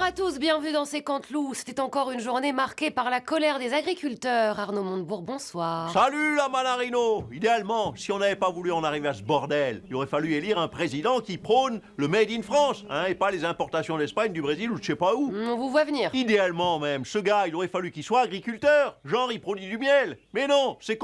à tous, bienvenue dans ces Canteloups. C'était encore une journée marquée par la colère des agriculteurs. Arnaud Montebourg, bonsoir. Salut la Manarino. Idéalement, si on n'avait pas voulu en arriver à ce bordel, il aurait fallu élire un président qui prône le Made in France, et pas les importations d'Espagne, du Brésil ou je sais pas où. On vous voit venir. Idéalement même, ce gars, il aurait fallu qu'il soit agriculteur, genre il produit du miel. Mais non, ces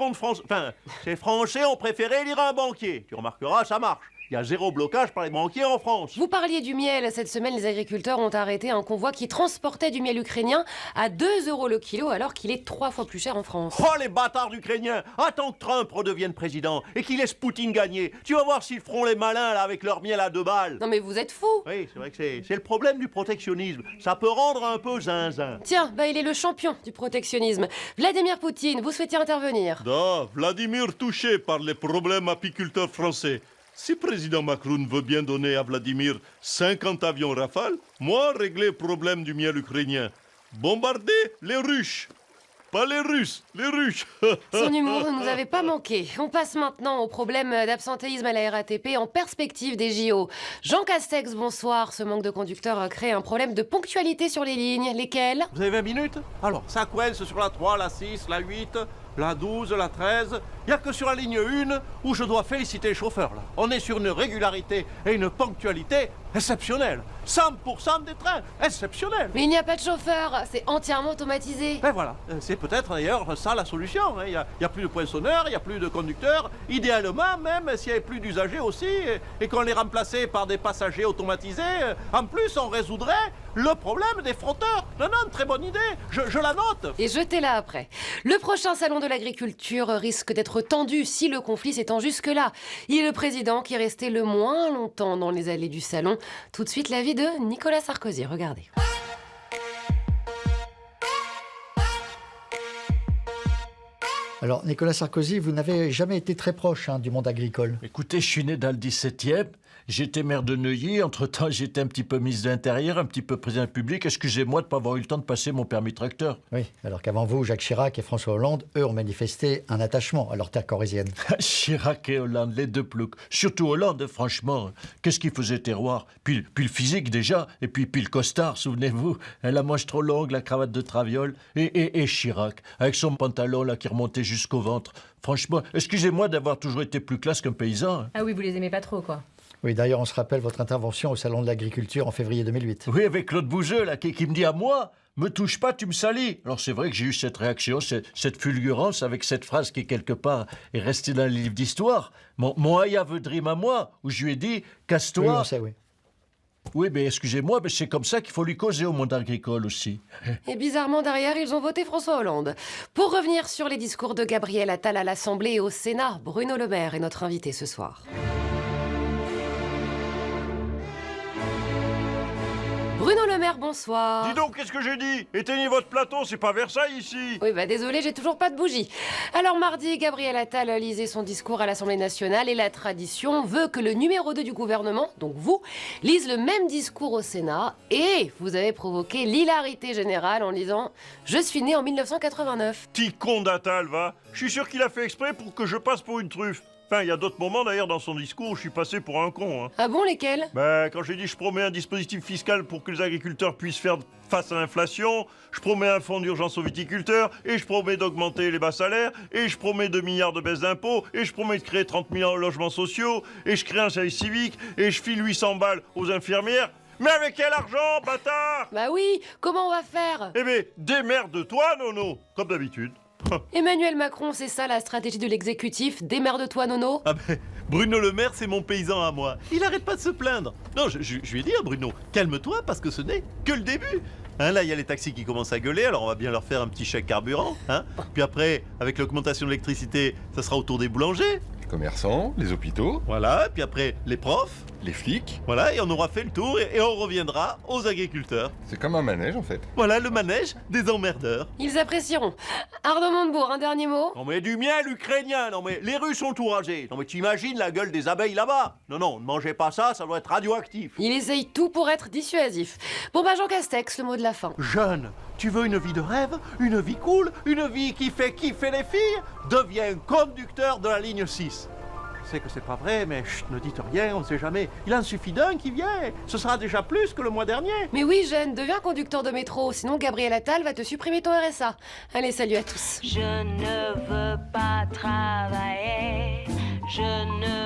Français ont préféré élire un banquier. Tu remarqueras, ça marche. Il y a zéro blocage par les banquiers en France. Vous parliez du miel. Cette semaine, les agriculteurs ont arrêté un convoi qui transportait du miel ukrainien à 2 € le kilo, alors qu'il est 3 fois plus cher en France. Oh, les bâtards ukrainiens! Attends que Trump redevienne président et qu'il laisse Poutine gagner. Tu vas voir s'ils feront les malins, là, avec leur miel à 2 balles. Non mais vous êtes fous. Oui, c'est vrai que c'est le problème du protectionnisme. Ça peut rendre un peu zinzin. Tiens, il est le champion du protectionnisme. Vladimir Poutine, vous souhaitiez intervenir? Da, Vladimir touché par les problèmes apiculteurs français. Si président Macron veut bien donner à Vladimir 50 avions Rafale, moi régler le problème du miel ukrainien. Bombarder les ruches. Pas les Russes, les ruches. Son humour ne nous avait pas manqué. On passe maintenant au problème d'absentéisme à la RATP en perspective des JO. Jean Castex, bonsoir. Ce manque de conducteurs crée un problème de ponctualité sur les lignes. Lesquelles? Vous avez 20 minutes? Alors, ça coince sur la 3, la 6, la 8, la 12, la 13. Il n'y a que sur la ligne 1 où je dois féliciter les chauffeurs. Là. On est sur une régularité et une ponctualité exceptionnelle. 100% des trains, exceptionnel. Mais il n'y a pas de chauffeur, c'est entièrement automatisé. Ben voilà, c'est peut-être d'ailleurs ça la solution. Il n'y a plus de poinçonneurs, il n'y a plus de conducteurs. Idéalement, même s'il n'y avait plus d'usagers aussi, et qu'on les remplaçait par des passagers automatisés, en plus on résoudrait le problème des frotteurs. Non, très bonne idée, je la note. Et jetez-la après. Le prochain salon de l'agriculture risque d'être tendu si le conflit s'étend jusque-là. Il est le président qui est resté le moins longtemps dans les allées du salon. Tout de suite, l'avis de Nicolas Sarkozy. Regardez. Alors, Nicolas Sarkozy, vous n'avez jamais été très proche du monde agricole. Écoutez, je suis né dans le 17e, j'étais maire de Neuilly, entre-temps j'étais un petit peu ministre de l'Intérieur, un petit peu président de la République. Excusez-moi de ne pas avoir eu le temps de passer mon permis tracteur. Oui, alors qu'avant vous, Jacques Chirac et François Hollande, eux, ont manifesté un attachement à leur terre corrézienne. Chirac et Hollande, les deux ploucs. Surtout Hollande, franchement. Qu'est-ce qu'il faisait terroir? Puis le physique déjà, et puis le costard, souvenez-vous. La manche trop longue, la cravate de traviole. Et Chirac, avec son pantalon là qui remontait jusqu'au ventre. Franchement, excusez-moi d'avoir toujours été plus classe qu'un paysan. Ah oui, vous les aimez pas trop, quoi. Oui, d'ailleurs, on se rappelle votre intervention au Salon de l'Agriculture en février 2008. Oui, avec Claude Bougeux, là, qui me dit à moi, me touche pas, tu me salis. Alors c'est vrai que j'ai eu cette réaction, cette fulgurance avec cette phrase qui, quelque part, est restée dans le livre d'histoire. Mon I have a dream à moi, où je lui ai dit, casse-toi. Oui, on sait, oui. Oui, mais excusez-moi, mais c'est comme ça qu'il faut lui causer au monde agricole aussi. Et bizarrement, derrière, ils ont voté François Hollande. Pour revenir sur les discours de Gabriel Attal à l'Assemblée et au Sénat, Bruno Le Maire est notre invité ce soir. Bruno Le Maire, bonsoir. Dis donc, qu'est-ce que j'ai dit? Éteignez votre plateau, c'est pas Versailles ici. Oui, désolé, j'ai toujours pas de bougie. Alors mardi, Gabriel Attal lisait son discours à l'Assemblée nationale et la tradition veut que le numéro 2 du gouvernement, donc vous, lise le même discours au Sénat et vous avez provoqué l'hilarité générale en lisant « Je suis né en 1989 ». Petit con d'Attal, va. Je suis sûr qu'il a fait exprès pour que je passe pour une truffe. Enfin, il y a d'autres moments d'ailleurs dans son discours où je suis passé pour un con. Ah bon, lesquels? Quand j'ai dit je promets un dispositif fiscal pour que les agriculteurs puissent faire face à l'inflation, je promets un fonds d'urgence aux viticulteurs, et je promets d'augmenter les bas salaires, et je promets 2 milliards de baisse d'impôts, et je promets de créer 30 000 logements sociaux, et je crée un service civique, et je file 800 balles aux infirmières. Mais avec quel argent, bâtard? Oui, comment on va faire? Eh bien, démerde-toi, Nono, comme d'habitude. Emmanuel Macron, c'est ça la stratégie de l'exécutif? Démerde-toi, Nono? Bruno Le Maire, c'est mon paysan à moi. Il arrête pas de se plaindre. Non, je lui ai dit à Bruno, calme-toi parce que ce n'est que le début. Là, il y a les taxis qui commencent à gueuler, alors on va bien leur faire un petit chèque carburant. Puis après, avec l'augmentation de l'électricité, ça sera au tour des boulangers. Les commerçants, les hôpitaux, Voilà, puis après, les profs. les flics. Voilà, et on aura fait le tour et on reviendra aux agriculteurs. C'est comme un manège en fait. Voilà le manège des emmerdeurs. Ils apprécieront. Arnaud Montebourg, un dernier mot? Non mais du miel ukrainien, non mais les Russes sont enragés. Non mais t'imagines la gueule des abeilles là-bas? Non, ne mangez pas ça, ça doit être radioactif. Il essaye tout pour être dissuasif. Bon Jean Castex, le mot de la fin. Jeune, tu veux une vie de rêve? Une vie cool? Une vie qui fait kiffer les filles? Deviens conducteur de la ligne 6. sais que c'est pas vrai, mais chut, ne dites rien, on ne sait jamais. Il en suffit d'un qui vient. Ce sera déjà plus que le mois dernier. Mais oui, jeune, deviens conducteur de métro, sinon Gabriel Attal va te supprimer ton RSA. Allez, salut à tous. Je ne veux pas travailler, je ne